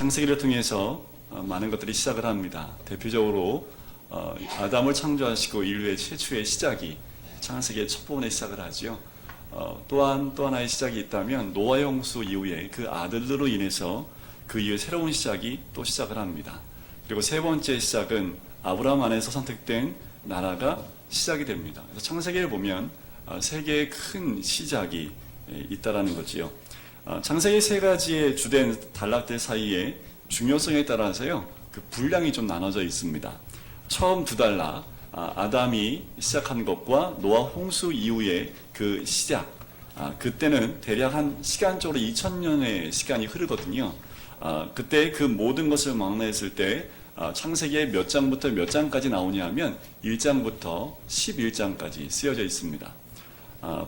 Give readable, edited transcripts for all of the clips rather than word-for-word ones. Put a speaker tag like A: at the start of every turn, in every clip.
A: 창세기를 통해서 많은 것들이 시작을 합니다. 대표적으로 아담을 창조하시고 인류의 최초의 시작이 창세기의 첫 부분에 시작을 하지요. 또한 또 하나의 시작이 있다면 노아의 홍수 이후에 그 아들들로 인해서 그 이후에 새로운 시작이 또 시작을 합니다. 그리고 세 번째 시작은 아브라함 안에서 선택된 나라가 시작이 됩니다. 그래서 창세기를 보면 세 개의 큰 시작이 있다라는 거지요. 창세기 세 가지의 주된 단락들 사이에 중요성에 따라서요, 그 분량이 좀 나눠져 있습니다. 처음 두 단락, 아담이 시작한 것과 노아 홍수 이후의 그 시작, 그때는 대략 한 시간적으로 2000년의 시간이 흐르거든요. 그때 그 모든 것을 망라했을 때 창세기의 몇 장부터 몇 장까지 나오냐 하면 1장부터 11장까지 쓰여져 있습니다.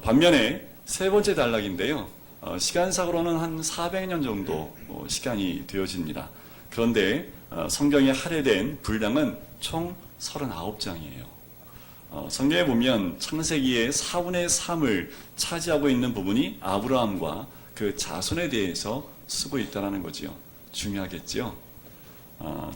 A: 반면에 세 번째 단락인데요, 시간상으로는 한 400년 정도 시간이 되어집니다. 그런데 성경에 할애된 분량은 총 39장이에요. 성경에 보면 창세기의 4분의 3을 차지하고 있는 부분이 아브라함과 그 자손에 대해서 쓰고 있다는 거지요. 중요하겠지요.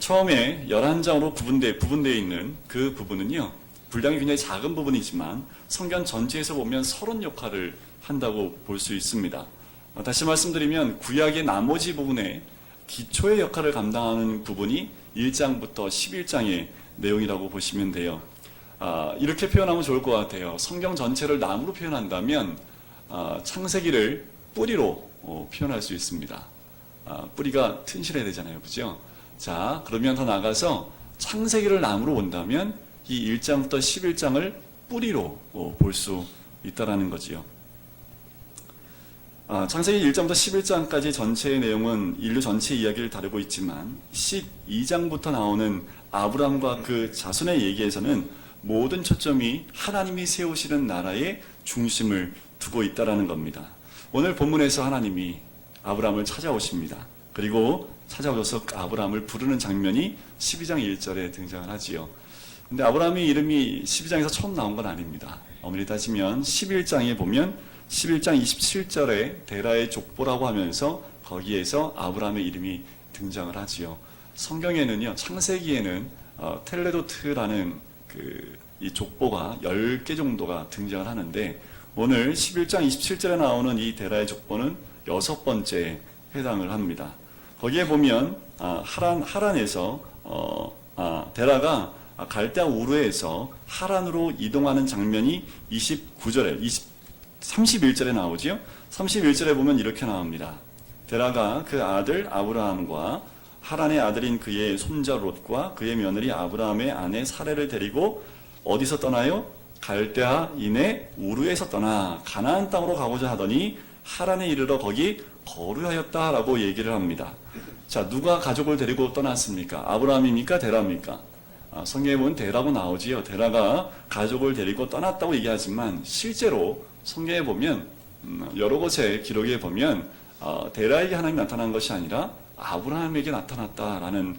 A: 처음에 11장으로 부분되어 있는 그 부분은요, 분량이 굉장히 작은 부분이지만 성경 전체에서 보면 서론 역할을 한다고 볼 수 있습니다. 다시 말씀드리면 구약의 나머지 부분에 기초의 역할을 감당하는 부분이 1장부터 11장의 내용이라고 보시면 돼요. 이렇게 표현하면 좋을 것 같아요. 성경 전체를 나무로 표현한다면 창세기를 뿌리로 표현할 수 있습니다. 뿌리가 튼실해야 되잖아요. 그죠? 자, 그러면 더 나아가서 창세기를 나무로 본다면 이 1장부터 11장을 뿌리로 볼 수 있다라는 거지요. 창세기 1장부터 11장까지 전체의 내용은 인류 전체 이야기를 다루고 있지만 12장부터 나오는 아브라함과 그 자손의 얘기에서는 모든 초점이 하나님이 세우시는 나라의 중심을 두고 있다라는 겁니다. 오늘 본문에서 하나님이 아브라함을 찾아오십니다. 그리고 찾아오셔서 아브라함을 부르는 장면이 12장 1절에 등장을 하지요. 근데 아브라함의 이름이 12장에서 처음 나온 건 아닙니다. 엄밀히 따지면 11장에 보면 11장 27절에 데라의 족보라고 하면서 거기에서 아브라함의 이름이 등장을 하지요. 성경에는요, 창세기에는 텔레도트라는 이 족보가 10개 정도가 등장을 하는데 오늘 11장 27절에 나오는 이 데라의 족보는 6번째에 해당을 합니다. 거기에 보면 하란에서 데라가 갈대아 우르에서 하란으로 이동하는 장면이 31절에 나오지요. 31절에 보면 이렇게 나옵니다. 데라가 그 아들 아브라함과 하란의 아들인 그의 손자 롯과 그의 며느리 아브라함의 아내 사레를 데리고 어디서 떠나요? 갈대아인의 우르에서 떠나 가나안 땅으로 가고자 하더니 하란에 이르러 거기 거류하였다라고 얘기를 합니다. 자, 누가 가족을 데리고 떠났습니까? 아브라함입니까? 데라입니까? 성경에 보면 데라고 나오지요. 데라가 가족을 데리고 떠났다고 얘기하지만 실제로 성경에 보면 여러 곳의 기록에 보면 데라에게 하나님이 나타난 것이 아니라 아브라함에게 나타났다라는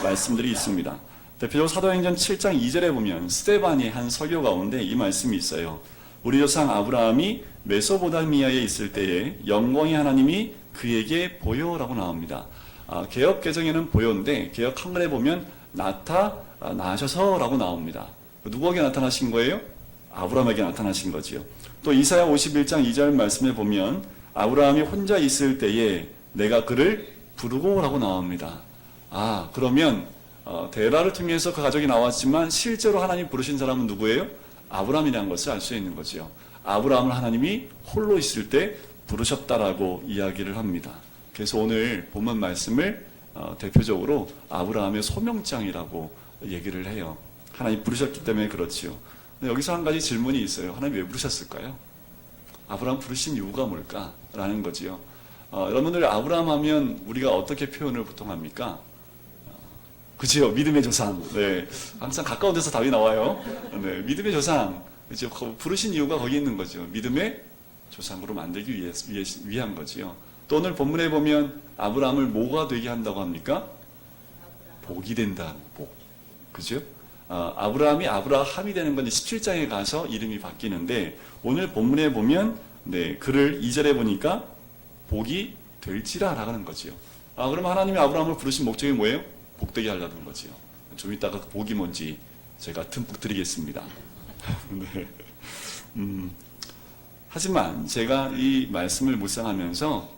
A: 말씀들이 있습니다. 대표적으로 사도행전 7장 2절에 보면 스데반이 한 설교 가운데 이 말씀이 있어요. 우리 조상 아브라함이 메소포타미아에 있을 때에 영광의 하나님이 그에게 보여라고 나옵니다. 개역 개정에는 보여인데 개역 한글에 보면 나타나셔서라고 나옵니다. 누구에게 나타나신 거예요? 아브라함에게 나타나신 거지요. 또 이사야 51장 2절 말씀에 보면 아브라함이 혼자 있을 때에 내가 그를 부르고라고 나옵니다. 그러면 데라를 통해서 그 가족이 나왔지만 실제로 하나님 부르신 사람은 누구예요? 아브라함이라는 것을 알 수 있는 거지요. 아브라함을 하나님이 홀로 있을 때 부르셨다라고 이야기를 합니다. 그래서 오늘 본문 말씀을 대표적으로 아브라함의 소명장이라고 얘기를 해요. 하나님 부르셨기 때문에 그렇지요. 근데 여기서 한 가지 질문이 있어요. 하나님 왜 부르셨을까요? 아브라함 부르신 이유가 뭘까? 라는 거지요. 여러분들 아브라함 하면 우리가 어떻게 표현을 보통 합니까? 그치요? 믿음의 조상. 네. 항상 가까운 데서 답이 나와요. 네. 믿음의 조상. 그죠? 부르신 이유가 거기 있는 거죠. 믿음의 조상으로 만들기 위한 거지요. 또 오늘 본문에 보면 아브라함을 뭐가 되게 한다고 합니까? 복이 된다는 복. 그죠? 아브라함이 아브라함이 되는 건 17장에 가서 이름이 바뀌는데 오늘 본문에 보면 그를 2절에 보니까 복이 될지라 라는 거지요. 그러면 하나님이 아브라함을 부르신 목적이 뭐예요? 복되게 하려는 거지요. 좀 이따가 그 복이 뭔지 제가 듬뿍 드리겠습니다. 네. 하지만 제가 이 말씀을 묵상하면서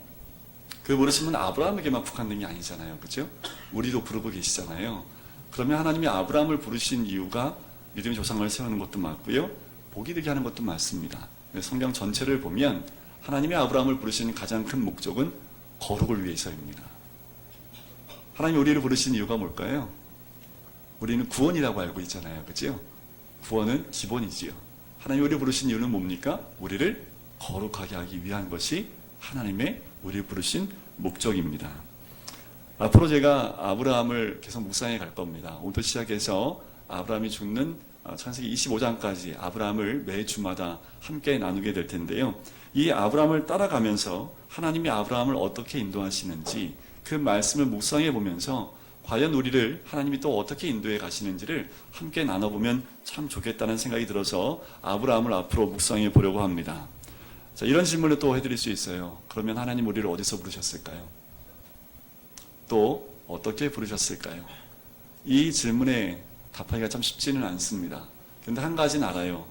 A: 그 부르심은 아브라함에게만 국한된 게 아니잖아요. 그렇죠? 우리도 부르고 계시잖아요. 그러면 하나님이 아브라함을 부르신 이유가 믿음의 조상을 세우는 것도 맞고요. 복이 되게 하는 것도 맞습니다. 성경 전체를 보면 하나님이 아브라함을 부르신 가장 큰 목적은 거룩을 위해서입니다. 하나님이 우리를 부르신 이유가 뭘까요? 우리는 구원이라고 알고 있잖아요. 그렇죠? 구원은 기본이지요. 하나님이 우리를 부르신 이유는 뭡니까? 우리를 거룩하게 하기 위한 것이 하나님의 우리를 부르신 목적입니다. 앞으로 제가 아브라함을 계속 묵상해 갈 겁니다. 오늘부터 시작해서 아브라함이 죽는 창세기 25장까지 아브라함을 매주마다 함께 나누게 될 텐데요. 이 아브라함을 따라가면서 하나님이 아브라함을 어떻게 인도하시는지 그 말씀을 묵상해 보면서 과연 우리를 하나님이 또 어떻게 인도해 가시는지를 함께 나눠보면 참 좋겠다는 생각이 들어서 아브라함을 앞으로 묵상해 보려고 합니다. 자, 이런 질문을 또 해드릴 수 있어요. 그러면 하나님 우리를 어디서 부르셨을까요? 또 어떻게 부르셨을까요? 이 질문에 답하기가 참 쉽지는 않습니다. 그런데 한 가지는 알아요.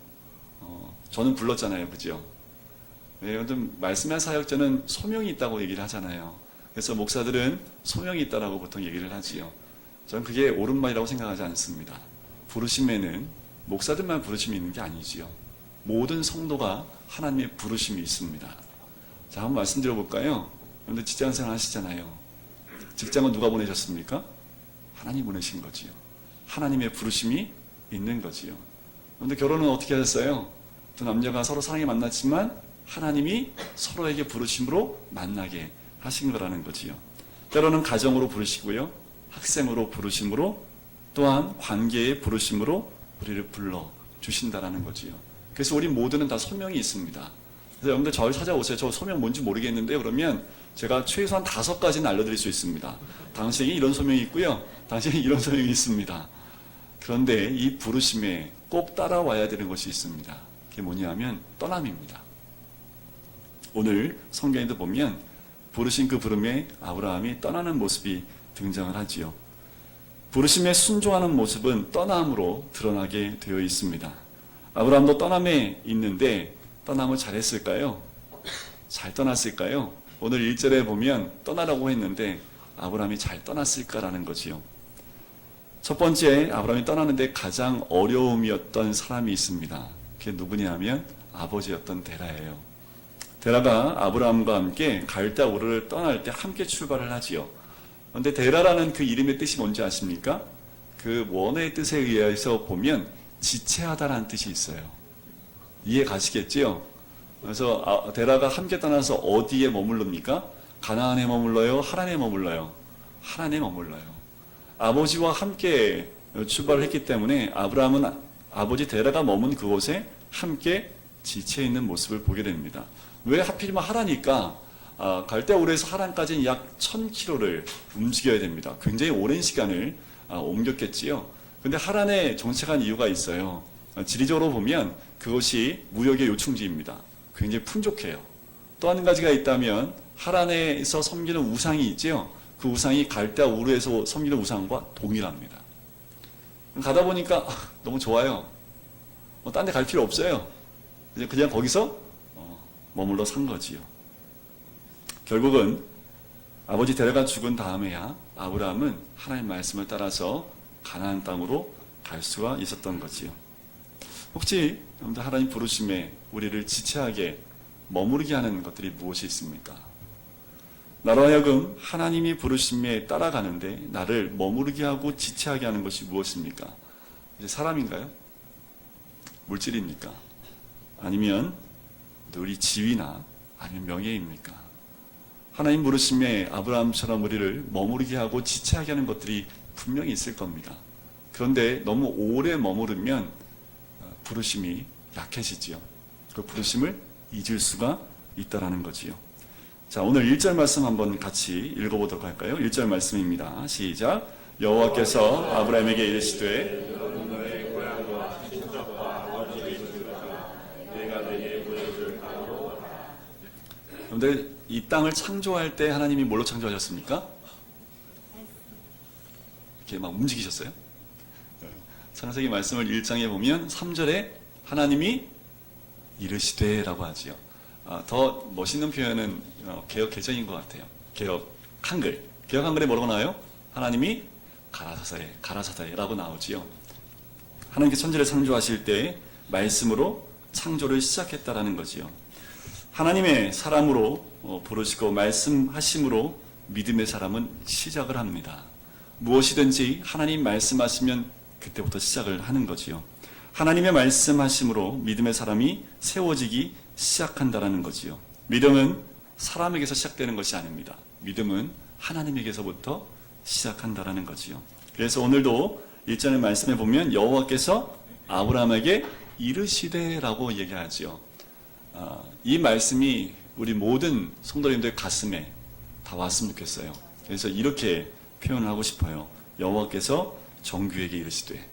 A: 저는 불렀잖아요. 그죠? 여러분 말씀의 사역자는 소명이 있다고 얘기를 하잖아요. 그래서 목사들은 소명이 있다라고 보통 얘기를 하지요. 저는 그게 옳은 말이라고 생각하지 않습니다. 부르심에는 목사들만 부르심이 있는 게 아니지요. 모든 성도가 하나님의 부르심이 있습니다. 자, 한번 말씀드려 볼까요? 여러분들 직장생활 하시잖아요. 직장은 누가 보내셨습니까? 하나님 보내신 거지요. 하나님의 부르심이 있는 거지요. 그런데 결혼은 어떻게 하셨어요? 두 남녀가 서로 사랑에 만났지만 하나님이 서로에게 부르심으로 만나게 하신 거라는 거지요. 때로는 가정으로 부르시고요. 학생으로 부르심으로 또한 관계의 부르심으로 우리를 불러 주신다라는 거지요. 그래서 우리 모두는 다 소명이 있습니다. 그래서 여러분들 저를 찾아오세요. 저 소명 뭔지 모르겠는데 그러면 제가 최소한 5가지는 알려드릴 수 있습니다. 당신에게 이런 소명이 있고요. 당신에게 이런 소명이 있습니다. 그런데 이 부르심에 꼭 따라와야 되는 것이 있습니다. 그게 뭐냐면 떠남입니다. 오늘 성경에도 보면 부르신 그 부름에 아브라함이 떠나는 모습이 등장을 하지요. 부르심에 순종하는 모습은 떠남으로 드러나게 되어 있습니다. 아브라함도 떠남에 있는데 떠남을 잘했을까요? 잘 떠났을까요? 오늘 1절에 보면 떠나라고 했는데 아브라함이 잘 떠났을까라는 거지요. 첫 번째 아브라함이 떠나는데 가장 어려움이었던 사람이 있습니다. 그게 누구냐면 아버지였던 데라예요. 데라가 아브라함과 함께 갈대아 우르를 떠날 때 함께 출발을 하지요. 그런데 데라라는 그 이름의 뜻이 뭔지 아십니까? 그 원어의 뜻에 의해서 보면 지체하다라는 뜻이 있어요. 이해 가시겠지요? 그래서 데라가 함께 떠나서 어디에 머물릅니까? 가나안에 머물러요? 하란에 머물러요? 하란에 머물러요. 아버지와 함께 출발을 했기 때문에 아브라함은 아버지 데라가 머문 그곳에 함께 지체 있는 모습을 보게 됩니다. 왜 하필이면 하라니까 갈대아 우르에서 하란까지는 약 1000km를 움직여야 됩니다. 굉장히 오랜 시간을 옮겼겠지요. 근데 하란에 정착한 이유가 있어요. 지리적으로 보면 그것이 무역의 요충지입니다. 굉장히 풍족해요. 또 한 가지가 있다면 하란에서 섬기는 우상이 있죠. 그 우상이 갈대아 우르에서 섬기는 우상과 동일합니다. 가다 보니까 너무 좋아요. 딴 데 갈 필요 없어요. 그냥 거기서 머물러 산 거지요. 결국은 아버지 데라가 죽은 다음에야 아브라함은 하나님의 말씀을 따라서 가나안 땅으로 갈 수가 있었던 거지요. 혹시 여러분들 하나님 부르심에 우리를 지체하게 머무르게 하는 것들이 무엇이 있습니까? 나로 하여금 하나님이 부르심에 따라가는데 나를 머무르게 하고 지체하게 하는 것이 무엇입니까? 이제 사람인가요? 물질입니까? 아니면 우리 지위나 아니면 명예입니까? 하나님 부르심에 아브라함처럼 우리를 머무르게 하고 지체하게 하는 것들이 분명히 있을 겁니다. 그런데 너무 오래 머무르면 부르심이 약해지지요. 그 부르심을 잊을 수가 있다라는 거지요. 자, 오늘 1절 말씀 한번 같이 읽어보도록 할까요? 1절 말씀입니다. 시작. 여호와께서 아브라함에게 이르시되 너의 고향과 친척과 아버지의 집과 내가 내게 보여줄 땅으로 가라. 여러분들 이 땅을 창조할 때 하나님이 뭘로 창조하셨습니까? 이렇게 막 움직이셨어요? 창세기 말씀을 1장에 보면 3절에 하나님이 이르시되 라고 하지요. 더 멋있는 표현은 개역 개정인 것 같아요. 개역 한글. 개역 한글에 뭐라고 나와요? 하나님이 가라사대 라고 나오지요. 하나님께 천지를 창조하실 때 말씀으로 창조를 시작했다라는 거지요. 하나님의 사람으로 부르시고 말씀하심으로 믿음의 사람은 시작을 합니다. 무엇이든지 하나님 말씀하시면 그때부터 시작을 하는 거지요. 하나님의 말씀하심으로 믿음의 사람이 세워지기 시작한다라는 거지요. 믿음은 사람에게서 시작되는 것이 아닙니다. 믿음은 하나님에게서부터 시작한다라는 거지요. 그래서 오늘도 1절의 말씀에 보면 여호와께서 아브라함에게 이르시되라고 얘기하지요. 이 말씀이 우리 모든 성도님들 가슴에 다 왔으면 좋겠어요. 그래서 이렇게 표현을 하고 싶어요. 여호와께서 정규에게 이르시되.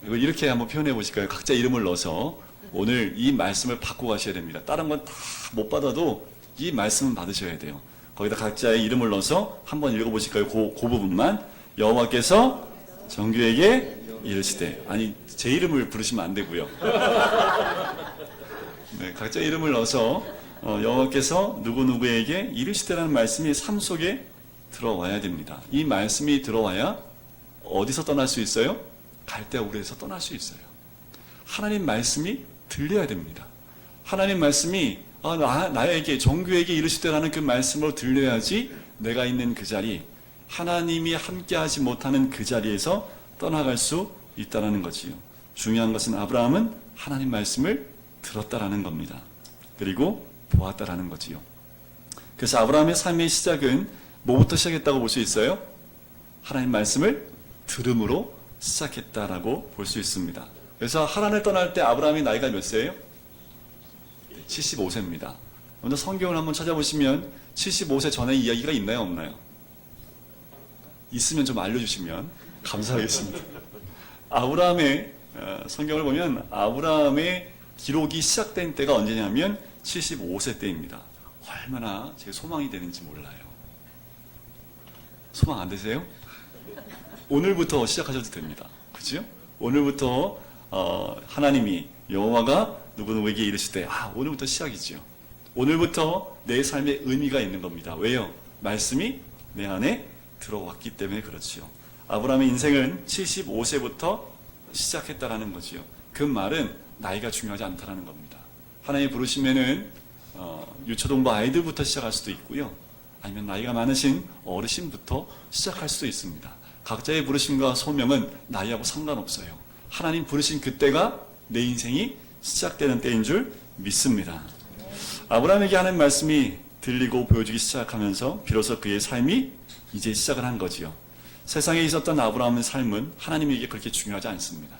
A: 이걸 이렇게 한번 표현해 보실까요? 각자 이름을 넣어서 오늘 이 말씀을 받고 가셔야 됩니다. 다른 건 다 못 받아도 이 말씀은 받으셔야 돼요. 거기다 각자의 이름을 넣어서 한번 읽어보실까요? 그 부분만. 여호와께서 정규에게 이르시되. 아니, 제 이름을 부르시면 안 되고요. 네, 각자 이름을 넣어서 여호와께서 누구누구에게 이르시되라는 말씀이 삶 속에 들어와야 됩니다. 이 말씀이 들어와야 어디서 떠날 수 있어요? 갈대아우르에서 떠날 수 있어요. 하나님 말씀이 들려야 됩니다. 하나님 말씀이 나에게 정규에게 이르시되라는 그 말씀으로 들려야지 내가 있는 그 자리, 하나님이 함께하지 못하는 그 자리에서 떠나갈 수 있다는 거지요. 중요한 것은 아브라함은 하나님 말씀을 들었다라는 겁니다. 그리고 보았다라는 거지요. 그래서 아브라함의 삶의 시작은 뭐부터 시작했다고 볼 수 있어요? 하나님 말씀을 들음으로 시작했다라고 볼 수 있습니다. 그래서 하란을 떠날 때 아브라함이 나이가 몇 세예요? 75세입니다. 먼저 성경을 한번 찾아보시면 75세 전의 이야기가 있나요, 없나요? 있으면 좀 알려주시면 감사하겠습니다. 아브라함의 성경을 보면 아브라함의 기록이 시작된 때가 언제냐면 75세 때입니다. 얼마나 제 소망이 되는지 몰라요. 소망 안 되세요? 오늘부터 시작하셔도 됩니다. 그죠? 오늘부터 하나님이 여호와가 누구누구에게 이르시되 오늘부터 시작이죠. 오늘부터 내 삶에 의미가 있는 겁니다. 왜요? 말씀이 내 안에 들어왔기 때문에 그렇지요. 아브라함의 인생은 75세부터 시작했다라는 거지요. 그 말은 나이가 중요하지 않다라는 겁니다. 하나님이 부르시면은 유초동부 아이들부터 시작할 수도 있고요. 아니면 나이가 많으신 어르신부터 시작할 수도 있습니다. 각자의 부르심과 소명은 나이하고 상관없어요. 하나님 부르신 그때가 내 인생이 시작되는 때인 줄 믿습니다. 아브라함에게 하는 말씀이 들리고 보여주기 시작하면서 비로소 그의 삶이 이제 시작을 한 거지요. 세상에 있었던 아브라함의 삶은 하나님에게 그렇게 중요하지 않습니다.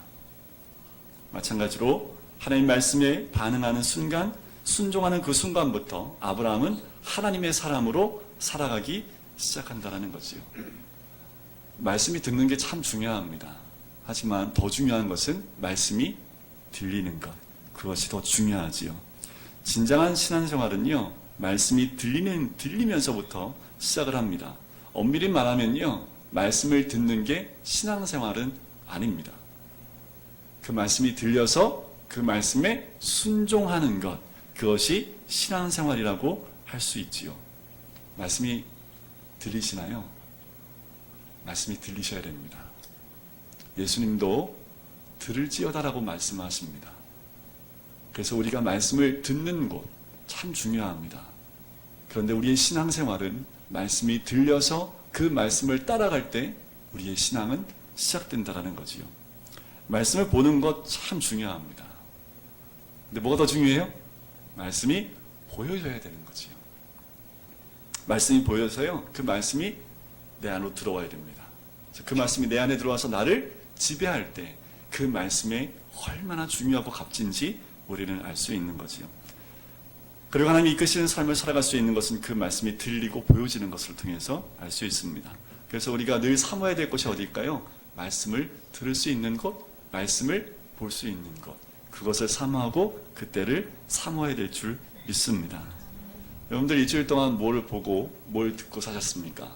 A: 마찬가지로 하나님 말씀에 반응하는 순간, 순종하는 그 순간부터 아브라함은 하나님의 사람으로 살아가기 시작한다는 거지요. 말씀이 듣는 게 참 중요합니다. 하지만 더 중요한 것은 말씀이 들리는 것, 그것이 더 중요하지요. 진정한 신앙생활은요, 말씀이 들리면서부터 시작을 합니다. 엄밀히 말하면요, 말씀을 듣는 게 신앙생활은 아닙니다. 그 말씀이 들려서 그 말씀에 순종하는 것, 그것이 신앙생활이라고 할 수 있지요. 말씀이 들리시나요? 말씀이 들리셔야 됩니다. 예수님도 들을지어다라고 말씀하십니다. 그래서 우리가 말씀을 듣는 곳 참 중요합니다. 그런데 우리의 신앙생활은 말씀이 들려서 그 말씀을 따라갈 때 우리의 신앙은 시작된다라는 거지요. 말씀을 보는 것 참 중요합니다. 근데 뭐가 더 중요해요? 말씀이 보여져야 되는 거지요. 말씀이 보여서요, 그 말씀이 내 안으로 들어와야 됩니다. 그 말씀이 내 안에 들어와서 나를 지배할 때 그 말씀이 얼마나 중요하고 값진지 우리는 알 수 있는 거지요. 그리고 하나님이 이끄시는 삶을 살아갈 수 있는 것은 그 말씀이 들리고 보여지는 것을 통해서 알 수 있습니다. 그래서 우리가 늘 삼아야 될 것이 어디일까요? 말씀을 들을 수 있는 곳, 말씀을 볼 수 있는 것, 그것을 사모하고 그때를 사모해야 될 줄 믿습니다. 여러분들 일주일 동안 뭘 보고 뭘 듣고 사셨습니까?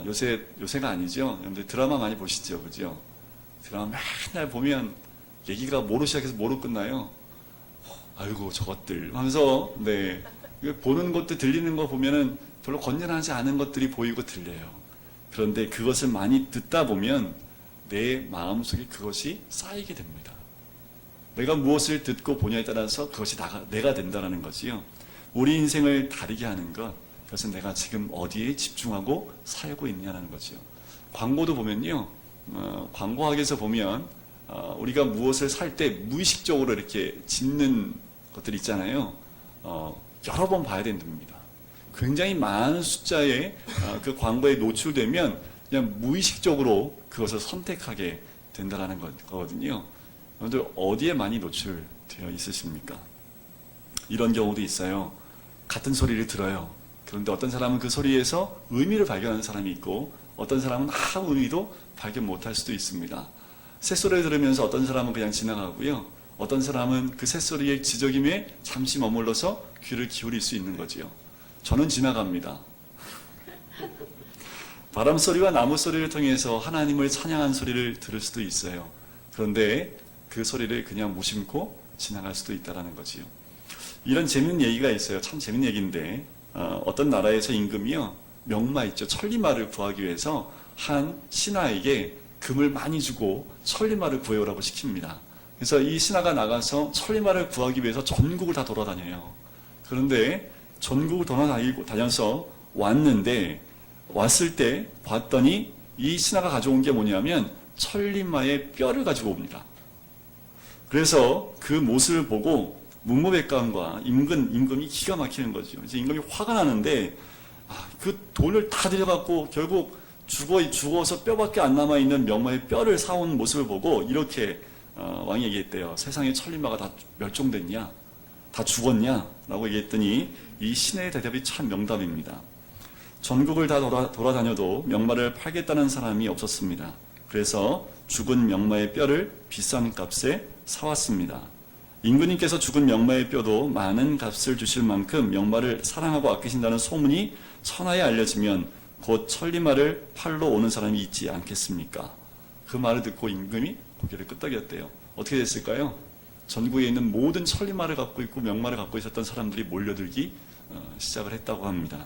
A: 요새가 아니죠. 여러분들 드라마 많이 보시죠, 그죠? 드라마 맨날 보면 얘기가 뭐로 시작해서 뭐로 끝나요? 아이고 저것들 하면서 네 보는 것도 들리는 거 보면은 별로 건전하지 않은 것들이 보이고 들려요. 그런데 그것을 많이 듣다 보면 내 마음속에 그것이 쌓이게 됩니다. 내가 무엇을 듣고 보냐에 따라서 그것이 내가 된다는 거지요. 우리 인생을 다르게 하는 것, 그것은 내가 지금 어디에 집중하고 살고 있냐는 거지요. 광고도 보면요, 광고학에서 보면 우리가 무엇을 살 때 무의식적으로 이렇게 짓는 것들이 있잖아요. 여러 번 봐야 된답니다. 굉장히 많은 숫자의 그 광고에 노출되면 그냥 무의식적으로 그것을 선택하게 된다는 거거든요. 여러분들 어디에 많이 노출되어 있으십니까? 이런 경우도 있어요. 같은 소리를 들어요. 그런데 어떤 사람은 그 소리에서 의미를 발견하는 사람이 있고 어떤 사람은 아무 의미도 발견 못할 수도 있습니다. 새소리를 들으면서 어떤 사람은 그냥 지나가고요. 어떤 사람은 그 새소리의 지저김에 잠시 머물러서 귀를 기울일 수 있는 거지요. 저는 지나갑니다. 바람소리와 나무소리를 통해서 하나님을 찬양한 소리를 들을 수도 있어요. 그런데 그 소리를 그냥 무심코 지나갈 수도 있다는 거지요. 이런 재밌는 얘기가 있어요. 참 재밌는 얘기인데 어떤 나라에서 임금이요. 명마 있죠. 천리마를 구하기 위해서 한 신하에게 금을 많이 주고 천리마를 구해오라고 시킵니다. 그래서 이 신하가 나가서 천리마를 구하기 위해서 전국을 다 돌아다녀요. 그런데 전국을 돌아다녀서 왔을 때 봤더니 이 신하가 가져온 게 뭐냐면 천리마의 뼈를 가지고 옵니다. 그래서 그 모습을 보고 문무백관과 임금이 기가 막히는 거죠. 이제 임금이 화가 나는데 그 돈을 다 들여갖고 결국 죽어서 뼈밖에 안 남아있는 명마의 뼈를 사온 모습을 보고 이렇게 왕이 얘기했대요. 세상에 천리마가 다 멸종됐냐? 다 죽었냐? 라고 얘기했더니 이 신의 대답이 참 명답입니다. 전국을 다 돌아다녀도 명마를 팔겠다는 사람이 없었습니다. 그래서 죽은 명마의 뼈를 비싼 값에 사왔습니다. 임금님께서 죽은 명마의 뼈도 많은 값을 주실 만큼 명마를 사랑하고 아끼신다는 소문이 천하에 알려지면 곧 천리마를 팔러 오는 사람이 있지 않겠습니까? 그 말을 듣고 임금이 고개를 끄덕였대요. 어떻게 됐을까요? 전국에 있는 모든 천리마를 갖고 있고 명마를 갖고 있었던 사람들이 몰려들기 시작을 했다고 합니다.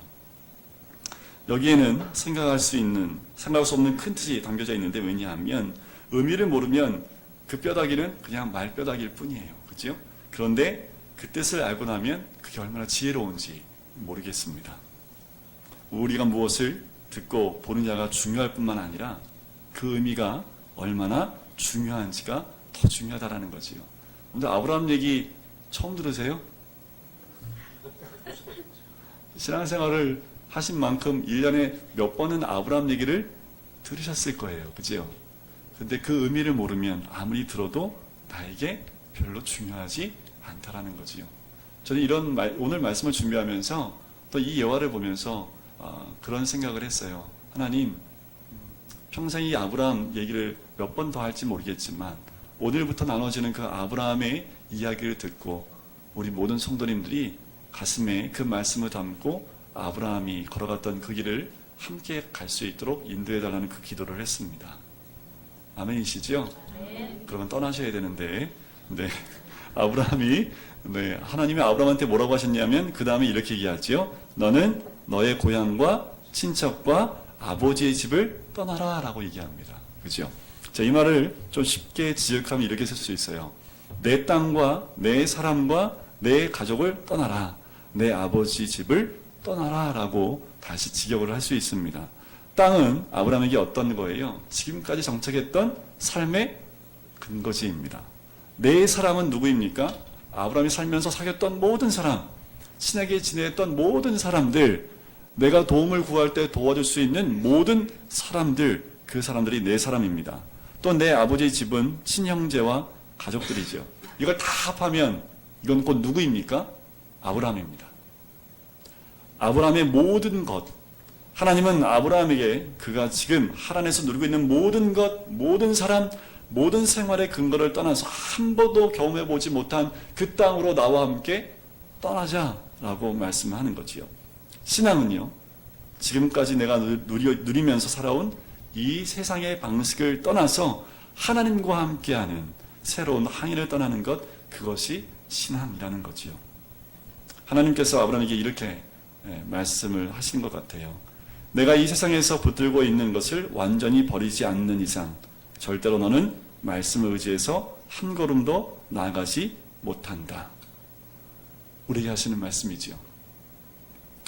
A: 여기에는 생각할 수 없는 큰 뜻이 담겨져 있는데 왜냐하면 의미를 모르면 그 뼈다귀는 그냥 말뼈다귀일 뿐이에요. 그죠? 그런데 그 뜻을 알고 나면 그게 얼마나 지혜로운지 모르겠습니다. 우리가 무엇을 듣고 보느냐가 중요할 뿐만 아니라 그 의미가 얼마나 중요한지가 더 중요하다는 거지요. 근데 아브라함 얘기 처음 들으세요? 신앙생활을 하신 만큼 1년에 몇 번은 아브라함 얘기를 들으셨을 거예요. 그죠? 근데 그 의미를 모르면 아무리 들어도 나에게 별로 중요하지 않다라는 거지요. 저는 오늘 말씀을 준비하면서 또 이 예화를 보면서 그런 생각을 했어요. 하나님, 평생 이 아브라함 얘기를 몇 번 더 할지 모르겠지만 오늘부터 나눠지는 그 아브라함의 이야기를 듣고 우리 모든 성도님들이 가슴에 그 말씀을 담고 아브라함이 걸어갔던 그 길을 함께 갈 수 있도록 인도해달라는 그 기도를 했습니다. 아멘이시죠? 네. 그러면 떠나셔야 되는데, 네. 아브라함이, 네. 하나님이 아브라함한테 뭐라고 하셨냐면, 그 다음에 이렇게 얘기하죠. 너는 너의 고향과 친척과 아버지의 집을 떠나라 라고 얘기합니다. 그죠? 자, 이 말을 좀 쉽게 지적하면 이렇게 쓸 수 있어요. 내 땅과 내 사람과 내 가족을 떠나라. 내 아버지 집을 떠나라 라고 다시 직역을 할 수 있습니다. 땅은 아브라함에게 어떤 거예요? 지금까지 정착했던 삶의 근거지입니다. 내 사람은 누구입니까? 아브라함이 살면서 사귀었던 모든 사람, 친하게 지냈던 모든 사람들, 내가 도움을 구할 때 도와줄 수 있는 모든 사람들, 그 사람들이 내 사람입니다. 또 내 아버지의 집은 친형제와 가족들이죠. 이걸 다 합하면 이건 곧 누구입니까? 아브라함입니다. 아브라함의 모든 것, 하나님은 아브라함에게 그가 지금 하란에서 누리고 있는 모든 것, 모든 사람, 모든 생활의 근거를 떠나서 한 번도 경험해보지 못한 그 땅으로 나와 함께 떠나자라고 말씀하는 거지요. 신앙은요, 지금까지 내가 누리면서 살아온 이 세상의 방식을 떠나서 하나님과 함께하는 새로운 항해를 떠나는 것, 그것이 신앙이라는 거지요. 하나님께서 아브라함에게 이렇게 말씀을 하신 것 같아요. 내가 이 세상에서 붙들고 있는 것을 완전히 버리지 않는 이상 절대로 너는 말씀을 의지해서 한 걸음도 나아가지 못한다. 우리에게 하시는 말씀이지요.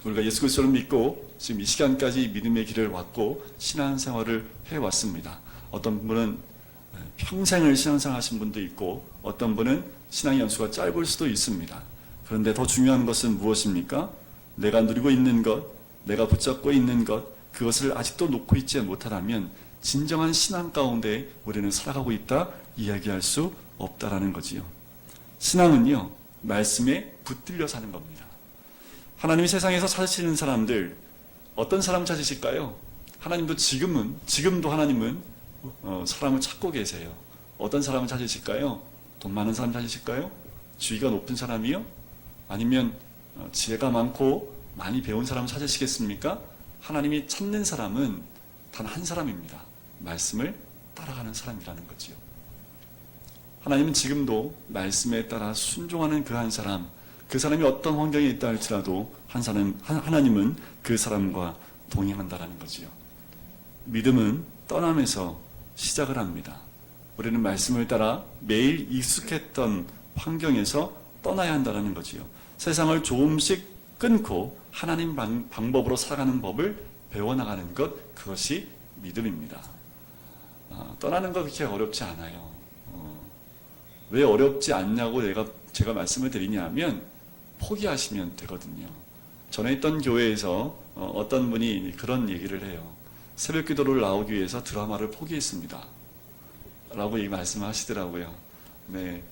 A: 우리가 예수 그리스도를 믿고 지금 이 시간까지 믿음의 길을 왔고 신앙생활을 해왔습니다. 어떤 분은 평생을 신앙생활 하신 분도 있고 어떤 분은 신앙의 연수가 짧을 수도 있습니다. 그런데 더 중요한 것은 무엇입니까? 내가 누리고 있는 것, 내가 붙잡고 있는 것, 그것을 아직도 놓고 있지 못하다면 진정한 신앙 가운데 우리는 살아가고 있다 이야기할 수 없다라는 거지요. 신앙은요, 말씀에 붙들려 사는 겁니다. 하나님이 세상에서 찾으시는 사람들, 어떤 사람 찾으실까요? 하나님도 지금도 하나님은 사람을 찾고 계세요. 어떤 사람을 찾으실까요? 돈 많은 사람 찾으실까요? 지위가 높은 사람이요? 아니면 지혜가 많고 많이 배운 사람을 찾으시겠습니까? 하나님이 찾는 사람은 단 한 사람입니다. 말씀을 따라가는 사람이라는 거지요. 하나님은 지금도 말씀에 따라 순종하는 그 한 사람, 그 사람이 어떤 환경에 있다 할지라도 하나님은 그 사람과 동행한다라는 거지요. 믿음은 떠남에서 시작을 합니다. 우리는 말씀을 따라 매일 익숙했던 환경에서 떠나야 한다는 거지요. 세상을 조금씩 끊고 하나님 방법으로 살아가는 법을 배워나가는 것, 그것이 믿음입니다. 떠나는 거 그렇게 어렵지 않아요. 왜 어렵지 않냐고 제가 말씀을 드리냐면 포기하시면 되거든요. 전에 있던 교회에서 어떤 분이 그런 얘기를 해요. 새벽 기도를 나오기 위해서 드라마를 포기했습니다. 라고 말씀하시더라고요. 네,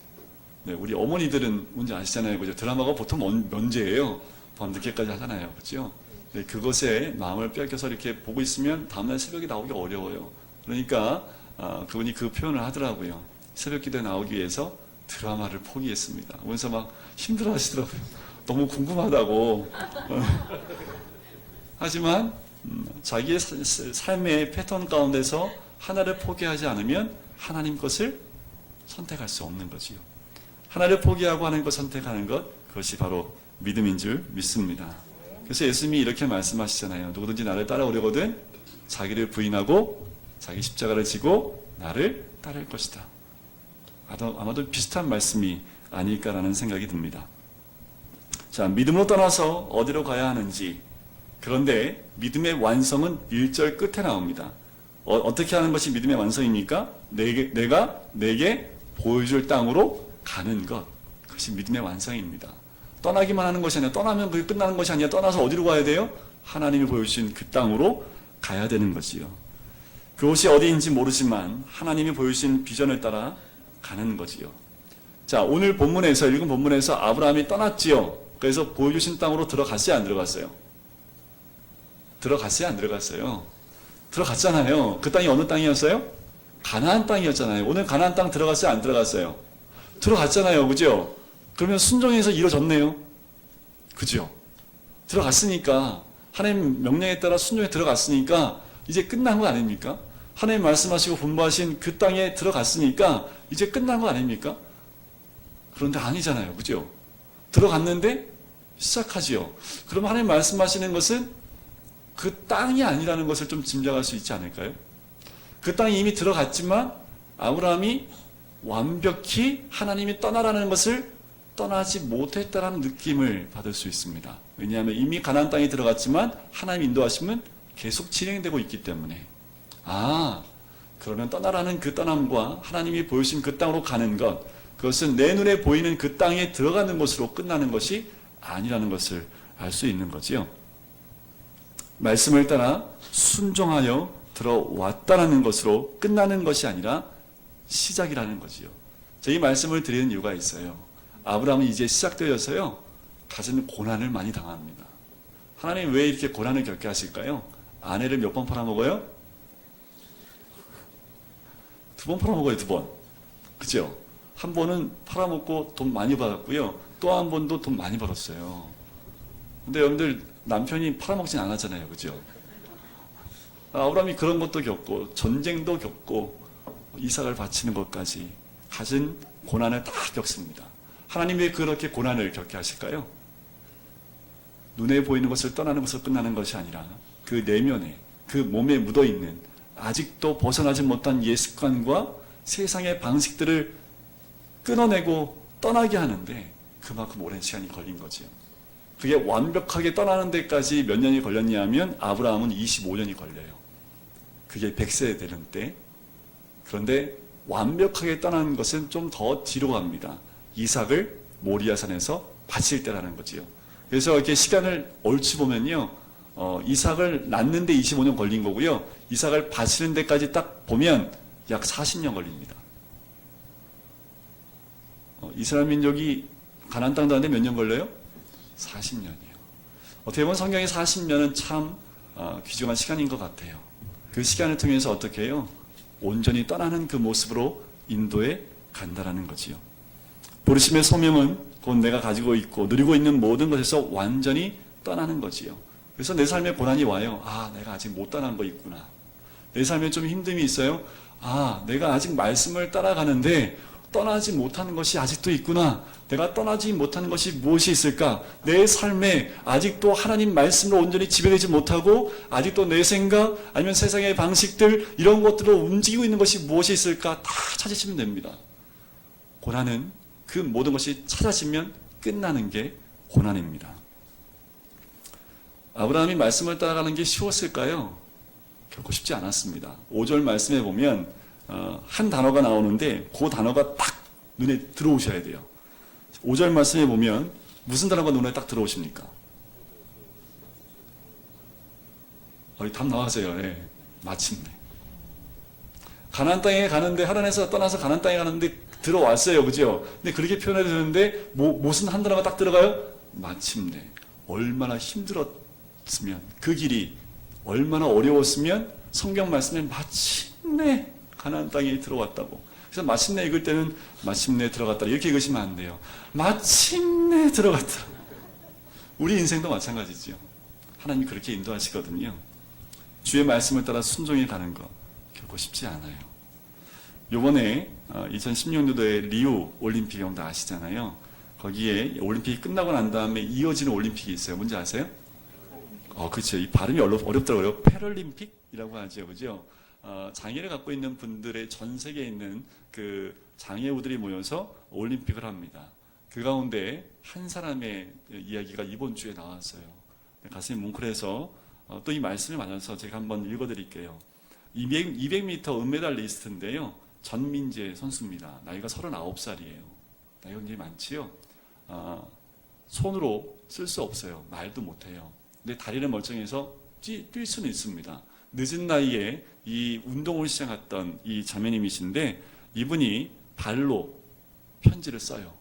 A: 우리 어머니들은 뭔지 아시잖아요. 그죠? 드라마가 보통 면제예요. 밤 늦게까지 하잖아요. 그죠? 네, 그것에 마음을 뺏겨서 이렇게 보고 있으면 다음날 새벽에 나오기 어려워요. 그러니까 그분이 그 표현을 하더라고요. 새벽 기도에 나오기 위해서 드라마를 포기했습니다. 그래서 막 힘들어 하시더라고요. 너무 궁금하다고. 하지만 자기의 삶의 패턴 가운데서 하나를 포기하지 않으면 하나님 것을 선택할 수 없는 거지요. 하나를 포기하고 하나님 것 선택하는 것, 그것이 바로 믿음인 줄 믿습니다. 그래서 예수님이 이렇게 말씀하시잖아요. 누구든지 나를 따라오려거든 자기를 부인하고 자기 십자가를 지고 나를 따를 것이다. 아마도 비슷한 말씀이 아닐까라는 생각이 듭니다. 자, 믿음으로 떠나서 어디로 가야 하는지, 그런데 믿음의 완성은 1절 끝에 나옵니다. 어떻게 하는 것이 믿음의 완성입니까? 내가 내게 보여줄 땅으로 가는 것, 그것이 믿음의 완성입니다. 떠나기만 하는 것이 아니라, 떠나면 그게 끝나는 것이 아니라 떠나서 어디로 가야 돼요? 하나님이 보여주신 그 땅으로 가야 되는 거지요. 그곳이 어디인지 모르지만 하나님이 보여주신 비전을 따라 가는 거지요. 자, 오늘 읽은 본문에서 아브라함이 떠났지요. 그래서 보여주신 땅으로 들어갔어요, 안 들어갔어요? 들어갔어요, 안 들어갔어요? 들어갔잖아요. 그 땅이 어느 땅이었어요? 가나안 땅이었잖아요. 오늘 가나안 땅 들어갔어요, 안 들어갔어요? 들어갔잖아요, 그죠? 그러면 순종해서 이루어졌네요. 그죠? 들어갔으니까, 하나님 명령에 따라 순종에 들어갔으니까 이제 끝난 거 아닙니까? 하나님 말씀하시고 분부하신 그 땅에 들어갔으니까 이제 끝난 거 아닙니까? 그런데 아니잖아요. 그죠? 들어갔는데 시작하지요. 그럼 하나님 말씀하시는 것은 그 땅이 아니라는 것을 좀 짐작할 수 있지 않을까요? 그 땅이 이미 들어갔지만 아브라함이 완벽히 하나님이 떠나라는 것을 떠나지 못했다라는 느낌을 받을 수 있습니다. 왜냐하면 이미 가나안 땅에 들어갔지만 하나님 인도하심은 계속 진행되고 있기 때문에, 그러면 떠나라는 그 떠남과 하나님이 보여주신 그 땅으로 가는 것, 그것은 내 눈에 보이는 그 땅에 들어가는 것으로 끝나는 것이 아니라는 것을 알 수 있는 거지요. 말씀을 따라 순종하여 들어왔다라는 것으로 끝나는 것이 아니라 시작이라는 거지요. 이 말씀을 드리는 이유가 있어요. 아브라함은 이제 시작되어서요, 가진 고난을 많이 당합니다. 하나님 왜 이렇게 고난을 겪게 하실까요? 아내를 몇 번 팔아먹어요? 2번 팔아먹어요, 2번. 그죠? 한 번은 팔아먹고 돈 많이 받았고요. 또 한 번도 돈 많이 벌었어요. 근데 여러분들 남편이 팔아먹진 않았잖아요. 그죠? 아브라함이 그런 것도 겪고 전쟁도 겪고 이삭을 바치는 것까지 가진 고난을 다 겪습니다. 하나님 왜 그렇게 고난을 겪게 하실까요? 눈에 보이는 것을 떠나는 것으로 끝나는 것이 아니라 그 내면에, 그 몸에 묻어있는 아직도 벗어나지 못한 옛 습관과 세상의 방식들을 끊어내고 떠나게 하는데 그만큼 오랜 시간이 걸린 거지요. 그게 완벽하게 떠나는 데까지 몇 년이 걸렸냐 하면 아브라함은 25년이 걸려요. 그게 100세 되는 때. 그런데 완벽하게 떠나는 것은 좀 더 뒤로 갑니다. 이삭을 모리아산에서 바칠 때라는 거지요. 그래서 이렇게 시간을 옳지 보면요, 이삭을 낳는데 25년 걸린 거고요, 이삭을 바치는 데까지 딱 보면 약 40년 걸립니다. 이스라엘 민족이 가나안 땅 들어가는데 몇 년 걸려요? 40년이요. 어떻게 보면 성경의 40년은 참 귀중한 시간인 것 같아요. 그 시간을 통해서 어떻게 해요? 온전히 떠나는 그 모습으로 인도에 간다라는 거지요. 부르심의 소명은 곧 내가 가지고 있고 누리고 있는 모든 것에서 완전히 떠나는 거지요. 그래서 내 삶에 고난이 와요. 아, 내가 아직 못 떠난 거 있구나. 내 삶에 좀 힘듦이 있어요. 아, 내가 아직 말씀을 따라가는데 떠나지 못하는 것이 아직도 있구나. 내가 떠나지 못하는 것이 무엇이 있을까? 내 삶에 아직도 하나님 말씀으로 온전히 지배되지 못하고 아직도 내 생각 아니면 세상의 방식들 이런 것들로 움직이고 있는 것이 무엇이 있을까? 다 찾으시면 됩니다. 고난은 그 모든 것이 찾아지면 끝나는 게 고난입니다. 아브라함이 말씀을 따라가는 게 쉬웠을까요? 결코 쉽지 않았습니다. 5절 말씀에 보면 한 단어가 나오는데 그 단어가 딱 눈에 들어오셔야 돼요. 5절 말씀에 보면 무슨 단어가 눈에 딱 들어오십니까? 답 나와세요. 네. 마침내. 가나안 땅에 가는데 하란에서 떠나서 가나안 땅에 가는데 들어왔어요. 그죠? 근데 그렇게 표현해야 되는데 무슨 한 단어가 딱 들어가요? 마침내. 얼마나 힘들었으면 그 길이 얼마나 어려웠으면 성경 말씀에 마침내 가나안 땅에 들어왔다고. 그래서 마침내 읽을 때는 마침내 들어갔다 이렇게 읽으시면 안 돼요. 마침내 들어갔다. 우리 인생도 마찬가지죠. 하나님이 그렇게 인도하시거든요. 주의 말씀을 따라 순종해 가는 거 결코 쉽지 않아요. 요번에 2016년도에 리우 올림픽 여러분들 아시잖아요. 거기에 올림픽이 끝나고 난 다음에 이어지는 올림픽이 있어요. 뭔지 아세요? 그렇죠. 이 발음이 어렵더라고요. 패럴림픽이라고 하죠. 그죠? 장애를 갖고 있는 분들의 전 세계에 있는 그 장애우들이 모여서 올림픽을 합니다. 그 가운데 한 사람의 이야기가 이번 주에 나왔어요. 가슴이 뭉클해서 또 이 말씀을 맞아서 제가 한번 읽어드릴게요. 200m 은메달리스트인데요. 전민재 선수입니다. 나이가 39살이에요. 나이가 굉장히 많지요. 손으로 쓸 수 없어요. 말도 못해요. 근데 다리는 멀쩡해서 뛸 수는 있습니다. 늦은 나이에 이 운동을 시작했던 이 자매님이신데 이분이 발로 편지를 써요.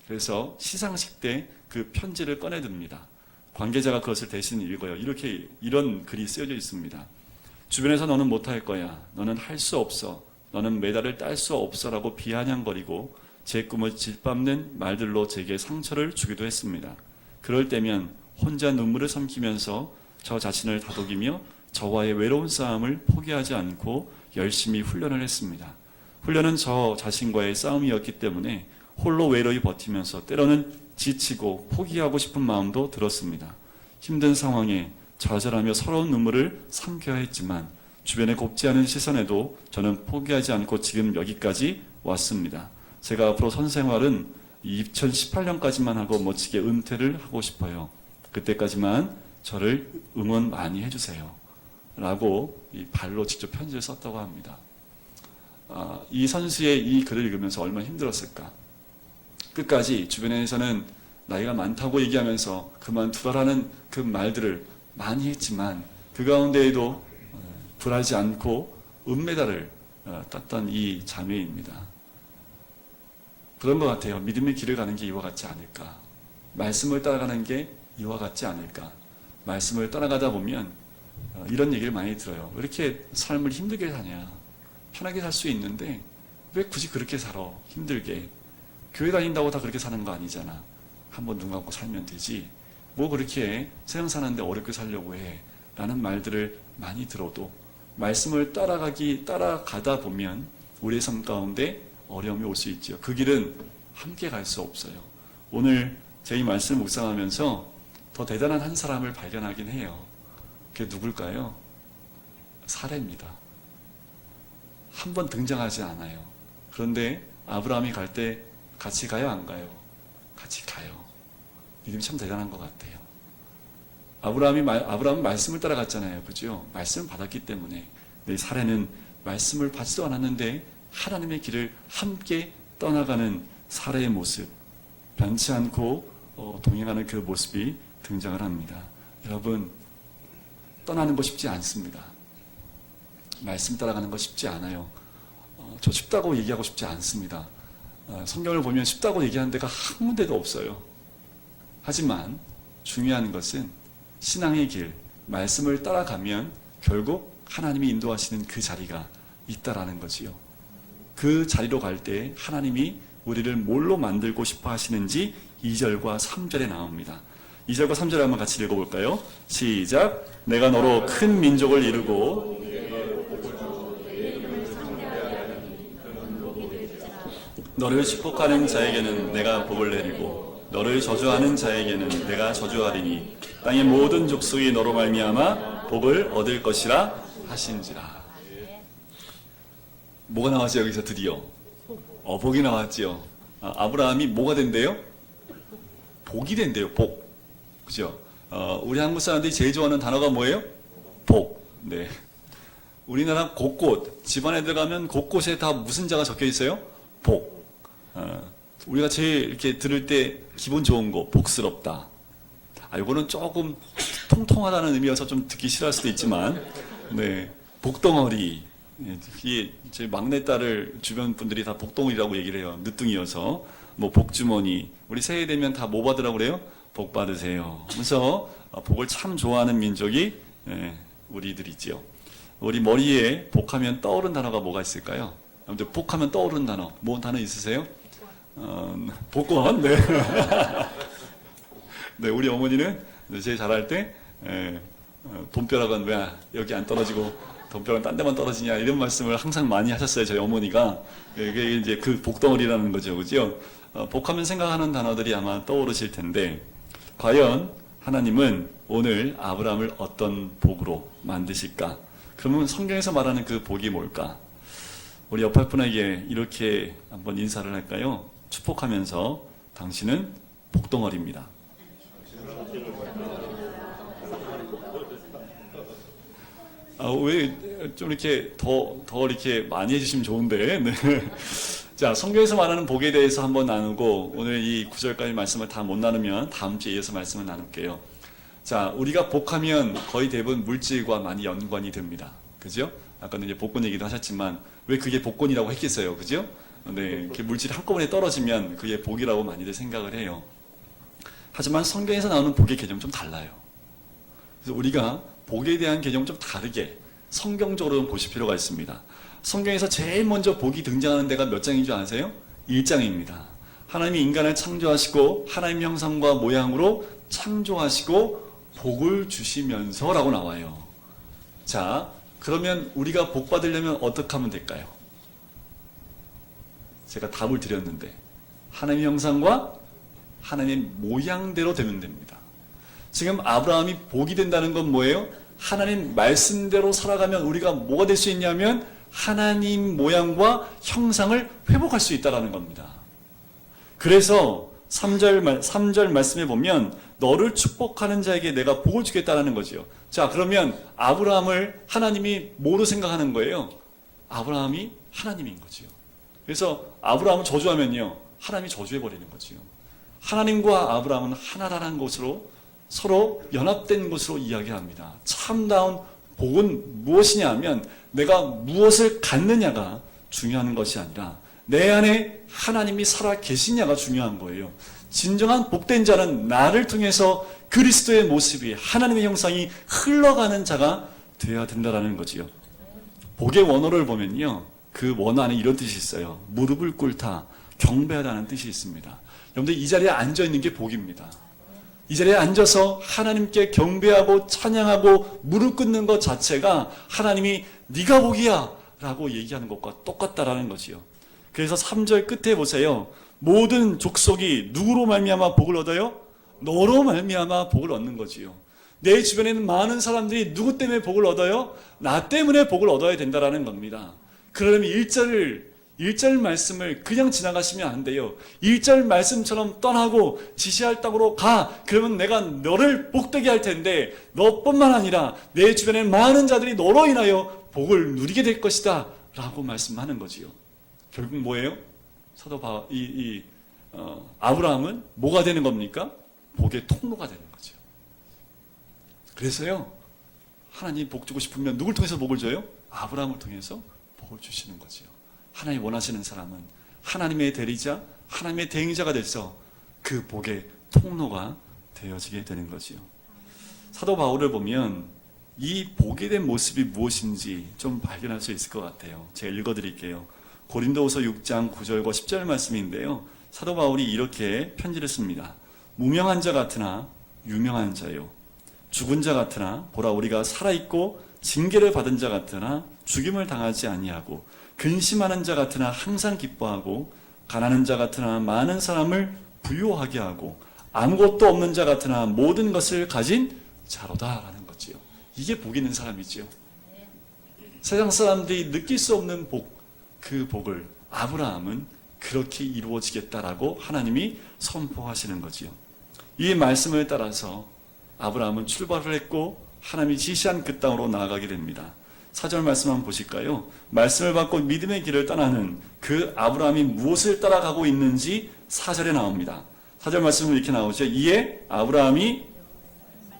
A: 그래서 시상식 때 그 편지를 꺼내듭니다. 관계자가 그것을 대신 읽어요. 이런 글이 쓰여져 있습니다. 주변에서 너는 못할 거야. 너는 할 수 없어. 너는 메달을 딸 수 없어 라고 비아냥거리고 제 꿈을 짓밟는 말들로 제게 상처를 주기도 했습니다. 그럴 때면 혼자 눈물을 삼키면서 저 자신을 다독이며 저와의 외로운 싸움을 포기하지 않고 열심히 훈련을 했습니다. 훈련은 저 자신과의 싸움이었기 때문에 홀로 외로이 버티면서 때로는 지치고 포기하고 싶은 마음도 들었습니다. 힘든 상황에 좌절하며 서러운 눈물을 삼켜야 했지만 주변의 곱지 않은 시선에도 저는 포기하지 않고 지금 여기까지 왔습니다. 제가 앞으로 선생활은 2018년까지만 하고 멋지게 은퇴를 하고 싶어요. 그때까지만 저를 응원 많이 해주세요. 라고 이 발로 직접 편지를 썼다고 합니다. 이 선수의 이 글을 읽으면서 얼마나 힘들었을까. 끝까지 주변에서는 나이가 많다고 얘기하면서 그만두라라는 그 말들을 많이 했지만 그 가운데에도 불하지 않고 은메달을 땄던 이 자매입니다. 그런 것 같아요. 믿음의 길을 가는 게 이와 같지 않을까. 말씀을 따라가는 게 이와 같지 않을까. 말씀을 따라가다 보면 이런 얘기를 많이 들어요. 왜 이렇게 삶을 힘들게 사냐. 편하게 살 수 있는데 왜 굳이 그렇게 살아. 힘들게. 교회 다닌다고 다 그렇게 사는 거 아니잖아. 한번 눈 감고 살면 되지. 뭐 그렇게 세상 사는데 어렵게 살려고 해 라는 말들을 많이 들어도 말씀을 따라가다 보면 우리의 삶 가운데 어려움이 올 수 있죠. 그 길은 함께 갈 수 없어요. 오늘 제 이 말씀을 묵상하면서 더 대단한 한 사람을 발견하긴 해요. 그게 누굴까요? 사례입니다. 한 번 등장하지 않아요. 그런데 아브라함이 갈 때 같이 가요, 안 가요? 같이 가요. 믿음이 참 대단한 것 같아요. 아브라함은 말씀을 따라갔잖아요. 그죠? 말씀을 받았기 때문에. 내 사례는 말씀을 받지도 않았는데 하나님의 길을 함께 떠나가는 사례의 모습, 변치 않고 동행하는 그 모습이 등장을 합니다. 여러분, 떠나는 거 쉽지 않습니다. 말씀 따라가는 거 쉽지 않아요. 저 쉽다고 얘기하고 싶지 않습니다. 성경을 보면 쉽다고 얘기하는 데가 한 군데도 없어요. 하지만 중요한 것은 신앙의 길, 말씀을 따라가면 결국 하나님이 인도하시는 그 자리가 있다라는 거지요. 그 자리로 갈 때 하나님이 우리를 뭘로 만들고 싶어 하시는지 2절과 3절에 나옵니다. 2절과 3절을 한번 같이 읽어볼까요? 시작! 내가 너로 큰 민족을 이루고 너를 축복하는 자에게는 내가 복을 내리고 너를 저주하는 자에게는 내가 저주하리니 땅의 모든 족속이 너로 말미암아 복을 얻을 것이라 하신지라. 뭐가 나왔죠? 여기서 드디어 복이 나왔지요. 아브라함이 뭐가 된대요? 복이 된대요. 복. 그죠? 우리 한국 사람들이 제일 좋아하는 단어가 뭐예요? 복. 네. 우리나라 곳곳 집안에 들어가면 곳곳에 다 무슨 자가 적혀 있어요? 복. 우리가 제일 이렇게 들을 때 기분 좋은 거, 복스럽다. 이거는 조금 통통하다는 의미여서 좀 듣기 싫어할 수도 있지만, 네, 복덩어리. 이게 제 막내딸을 주변 분들이 다 복덩어리라고 얘기를 해요. 늦둥이여서. 뭐 복주머니. 우리 새해 되면 다 뭐 받으라고 그래요? 복 받으세요. 그래서 복을 참 좋아하는 민족이 우리들이지요. 우리 머리에 복하면 떠오른 단어가 뭐가 있을까요? 아무튼 복하면 떠오른 단어. 뭐 단어 있으세요? 복권. 네. 네, 우리 어머니는 제일 잘할 때 돈벼락은 왜 여기 안 떨어지고 돈벼락은 딴 데만 떨어지냐 이런 말씀을 항상 많이 하셨어요. 저희 어머니가. 이게 이제 그 복덩어리라는 거죠. 그죠? 복하면 생각하는 단어들이 아마 떠오르실 텐데 과연 하나님은 오늘 아브라함을 어떤 복으로 만드실까? 그러면 성경에서 말하는 그 복이 뭘까? 우리 옆에 분에게 이렇게 한번 인사를 할까요? 축복하면서 당신은 복덩어리입니다. 왜 좀 이렇게 더 이렇게 많이 해주시면 좋은데. 네. 자, 성경에서 말하는 복에 대해서 한번 나누고 오늘 이 9절까지 말씀을 다 못 나누면 다음 주에 이어서 말씀을 나눌게요. 자, 우리가 복하면 거의 대부분 물질과 많이 연관이 됩니다. 그죠? 아까는 이제 복권 얘기도 하셨지만 왜 그게 복권이라고 했겠어요. 그죠? 네, 물질이 한꺼번에 떨어지면 그게 복이라고 많이들 생각을 해요. 하지만 성경에서 나오는 복의 개념은 좀 달라요. 그래서 우리가 복에 대한 개념을 좀 다르게 성경적으로 좀 보실 필요가 있습니다. 성경에서 제일 먼저 복이 등장하는 데가 몇 장인 줄 아세요? 1장입니다. 하나님이 인간을 창조하시고 하나님 형상과 모양으로 창조하시고 복을 주시면서 라고 나와요. 자, 그러면 우리가 복 받으려면 어떻게 하면 될까요? 제가 답을 드렸는데 하나님 형상과 하나님 모양대로 되면 됩니다. 지금 아브라함이 복이 된다는 건 뭐예요? 하나님 말씀대로 살아가면 우리가 뭐가 될 수 있냐면 하나님 모양과 형상을 회복할 수 있다는 겁니다. 그래서 3절 말씀에 보면 너를 축복하는 자에게 내가 복을 주겠다는 거죠. 자, 그러면 아브라함을 하나님이 뭐로 생각하는 거예요? 아브라함이 하나님인 거죠. 그래서 아브라함을 저주하면요, 하나님이 저주해버리는 거죠. 하나님과 아브라함은 하나라는 것으로 서로 연합된 것으로 이야기합니다. 참다운 복은 무엇이냐 하면 내가 무엇을 갖느냐가 중요한 것이 아니라 내 안에 하나님이 살아 계시냐가 중요한 거예요. 진정한 복된 자는 나를 통해서 그리스도의 모습이 하나님의 형상이 흘러가는 자가 되어야 된다는 거지요. 복의 원어를 보면요, 그 원어 안에 이런 뜻이 있어요. 무릎을 꿇다, 경배하다는 뜻이 있습니다. 여러분들 이 자리에 앉아 있는 게 복입니다. 이 자리에 앉아서 하나님께 경배하고 찬양하고 무릎 꿇는 것 자체가 하나님이 네가 복이야 라고 얘기하는 것과 똑같다라는 것이요. 그래서 3절 끝에 보세요. 모든 족속이 누구로 말미암아 복을 얻어요? 너로 말미암아 복을 얻는 거지요. 내 주변에는 많은 사람들이 누구 때문에 복을 얻어요? 나 때문에 복을 얻어야 된다라는 겁니다. 그러려면 1절 말씀을 그냥 지나가시면 안 돼요. 1절 말씀처럼 떠나고 지시할 땅으로 가. 그러면 내가 너를 복되게 할 텐데 너뿐만 아니라 내 주변에 많은 자들이 너로 인하여 복을 누리게 될 것이다 라고 말씀하는 거지요. 결국 뭐예요? 아브라함은 뭐가 되는 겁니까? 복의 통로가 되는 거죠. 그래서요, 하나님 복 주고 싶으면 누굴 통해서 복을 줘요? 아브라함을 통해서 복을 주시는 거죠. 하나님 원하시는 사람은 하나님의 대리자, 하나님의 대행자가 돼서 그 복의 통로가 되어지게 되는 거죠. 사도 바울을 보면 이 복에 대한 모습이 무엇인지 좀 발견할 수 있을 것 같아요. 제가 읽어드릴게요. 고린도후서 6장 9절과 10절 말씀인데요. 사도 바울이 이렇게 편지를 씁니다. 무명한 자 같으나 유명한 자요. 죽은 자 같으나 보라 우리가 살아있고 징계를 받은 자 같으나 죽임을 당하지 아니하고 근심하는 자 같으나 항상 기뻐하고 가난한 자 같으나 많은 사람을 부유하게 하고 아무것도 없는 자 같으나 모든 것을 가진 자로다라는 거지요. 이게 복 있는 사람이지요. 세상 사람들이 느낄 수 없는 복, 그 복을 아브라함은 그렇게 이루어지겠다라고 하나님이 선포하시는 거지요. 이 말씀을 따라서 아브라함은 출발을 했고 하나님이 지시한 그 땅으로 나아가게 됩니다. 4절 말씀 한번 보실까요? 말씀을 받고 믿음의 길을 떠나는 그 아브라함이 무엇을 따라가고 있는지 4절에 나옵니다. 4절 말씀은 이렇게 나오죠. 이에 아브라함이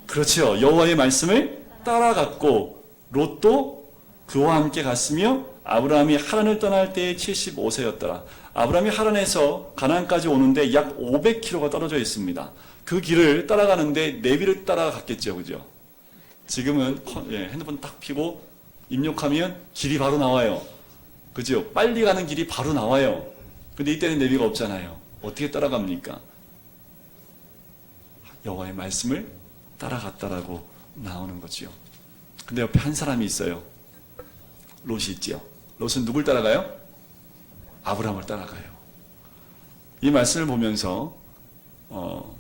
A: 그렇죠. 여호와의 말씀을 따라갔고 롯도 그와 함께 갔으며 아브라함이 하란을 떠날 때에 75세였더라. 아브라함이 하란에서 가나안까지 오는데 약 500km가 떨어져 있습니다. 그 길을 따라가는데 내비를 따라갔겠죠. 그죠? 지금은 핸드폰 딱 펴고 입력하면 길이 바로 나와요. 그죠? 빨리 가는 길이 바로 나와요. 근데 이때는 내비가 없잖아요. 어떻게 따라갑니까? 여호와의 말씀을 따라갔다라고 나오는 거지요. 근데 옆에 한 사람이 있어요. 롯이 있지요. 롯은 누굴 따라가요? 아브라함을 따라가요. 이 말씀을 보면서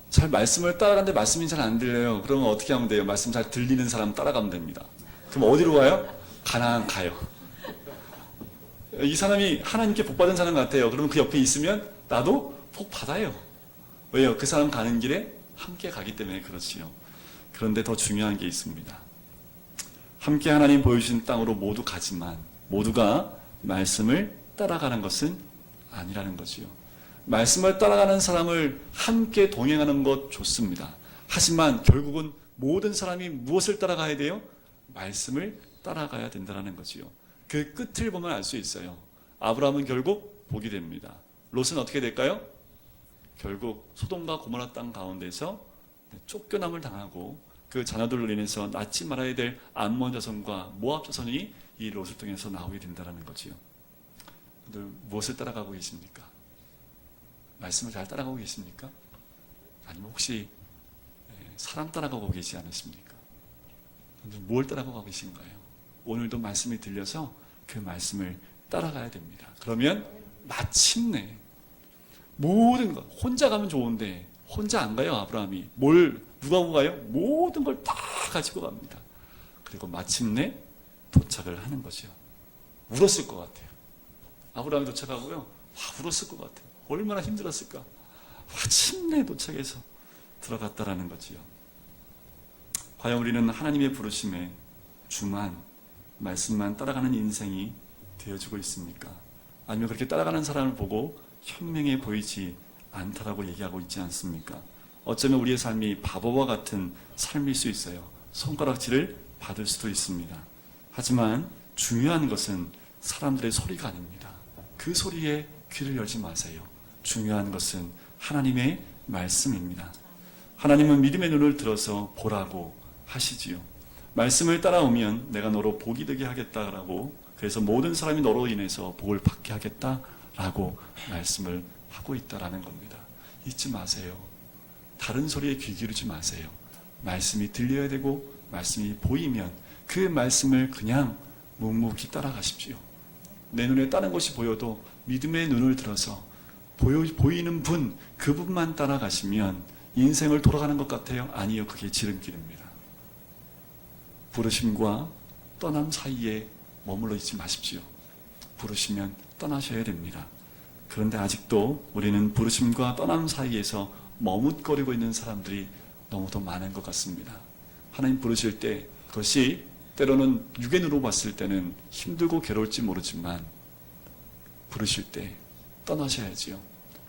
A: 잘 말씀을 따라가는데 말씀이 잘 안 들려요. 그러면 어떻게 하면 돼요? 말씀 잘 들리는 사람 따라가면 됩니다. 그럼 어디로 가요? 가나안 가요. 이 사람이 하나님께 복 받은 사람 같아요. 그러면 그 옆에 있으면 나도 복 받아요. 왜요? 그 사람 가는 길에 함께 가기 때문에 그렇지요. 그런데 더 중요한 게 있습니다. 함께 하나님 보여주신 땅으로 모두 가지만 모두가 말씀을 따라가는 것은 아니라는 거지요. 말씀을 따라가는 사람을 함께 동행하는 것 좋습니다. 하지만 결국은 모든 사람이 무엇을 따라가야 돼요? 말씀을 따라가야 된다는 거지요. 그 끝을 보면 알 수 있어요. 아브라함은 결국 복이 됩니다. 롯은 어떻게 될까요? 결국 소돔과 고모라 땅 가운데서 쫓겨남을 당하고 그 자녀들로 인해서 낳지 말아야 될 암몬 자손과 모압 자손이 이 롯을 통해서 나오게 된다는 거지요. 여러분들 무엇을 따라가고 계십니까? 말씀을 잘 따라가고 계십니까? 아니면 혹시 사랑 따라가고 계시지 않으십니까? 뭘 따라가고 계신가요? 오늘도 말씀이 들려서 그 말씀을 따라가야 됩니다. 그러면 마침내 모든 것 혼자 가면 좋은데 혼자 안 가요. 아브라함이 누가 오고 가요? 모든 걸 다 가지고 갑니다. 그리고 마침내 도착을 하는 거죠. 울었을 것 같아요. 아브라함이 도착하고요. 울었을 것 같아요. 얼마나 힘들었을까. 마침내 도착해서 들어갔다라는 거지요. 과연 우리는 하나님의 부르심에 주만 말씀만 따라가는 인생이 되어지고 있습니까? 아니면 그렇게 따라가는 사람을 보고 현명해 보이지 않다라고 얘기하고 있지 않습니까? 어쩌면 우리의 삶이 바보와 같은 삶일 수 있어요. 손가락질을 받을 수도 있습니다. 하지만 중요한 것은 사람들의 소리가 아닙니다. 그 소리에 귀를 열지 마세요. 중요한 것은 하나님의 말씀입니다. 하나님은 믿음의 눈을 들어서 보라고 하시지요. 말씀을 따라오면 내가 너로 복이 되게 하겠다라고, 그래서 모든 사람이 너로 인해서 복을 받게 하겠다라고 말씀을 하고 있다라는 겁니다. 잊지 마세요. 다른 소리에 귀 기울이지 마세요. 말씀이 들려야 되고 말씀이 보이면 그 말씀을 그냥 묵묵히 따라가십시오. 내 눈에 다른 것이 보여도 믿음의 눈을 들어서 보이는 분, 그분만 따라가시면 인생을 돌아가는 것 같아요? 아니요. 그게 지름길입니다. 부르심과 떠남 사이에 머물러 있지 마십시오. 부르시면 떠나셔야 됩니다. 그런데 아직도 우리는 부르심과 떠남 사이에서 머뭇거리고 있는 사람들이 너무도 많은 것 같습니다. 하나님 부르실 때 그것이 때로는 육의 눈으로 봤을 때는 힘들고 괴로울지 모르지만 부르실 때 떠나셔야지요.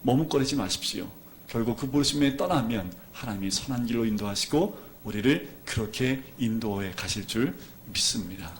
A: 머뭇거리지 마십시오. 결국 그 부르심에 떠나면 하나님이 선한 길로 인도하시고 우리를 그렇게 인도해 가실 줄 믿습니다.